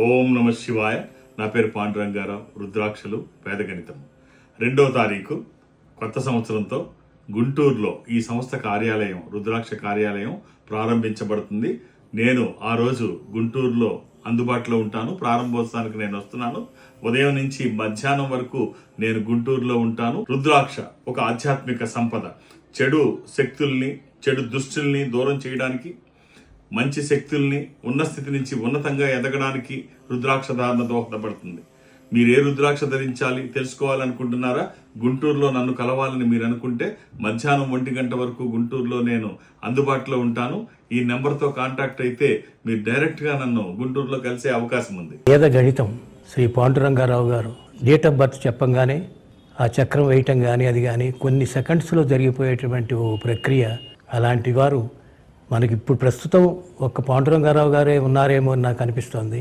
ఓం నమ శివాయ. నా పేరు పాండురంగారావు. రుద్రాక్షలు వేదగణితం. 2వ తారీఖు కొత్త సంవత్సరంతో గుంటూరులో ఈ సంస్థ కార్యాలయం, రుద్రాక్ష కార్యాలయం ప్రారంభించబడుతుంది. నేను ఆ రోజు గుంటూరులో అందుబాటులో ఉంటాను. ప్రారంభోత్సవానికి నేను వస్తున్నాను. ఉదయం నుంచి మధ్యాహ్నం వరకు నేను గుంటూరులో ఉంటాను. రుద్రాక్ష ఒక ఆధ్యాత్మిక సంపద. చెడు శక్తుల్ని, చెడు దుష్టుల్ని దూరం చేయడానికి, మంచి శక్తుల్ని ఉన్న స్థితి నుంచి ఉన్నతంగా ఎదగడానికి రుద్రాక్ష ధారణ దోహదపడుతుంది. మీరు ఏ రుద్రాక్ష ధరించాలి తెలుసుకోవాలనుకుంటున్నారా? గుంటూరులో నన్ను కలవాలని మీరు అనుకుంటే మధ్యాహ్నం 1 గంట వరకు గుంటూరులో నేను అందుబాటులో ఉంటాను. ఈ నెంబర్తో కాంటాక్ట్ అయితే మీరు డైరెక్ట్గా నన్ను గుంటూరులో కలిసే అవకాశం ఉంది. వేద గణితం శ్రీ పాండురంగారావు గారు డేట్ ఆఫ్ బర్త్ చెప్పంగానే ఆ చక్రం వేయటం కానీ అది కానీ కొన్ని సెకండ్స్లో జరిగిపోయేటువంటి ఓ ప్రక్రియ. అలాంటి వారు మనకి ఇప్పుడు ప్రస్తుతం ఒక్క పాండురంగారావు గారే ఉన్నారేమో అని నాకు అనిపిస్తోంది.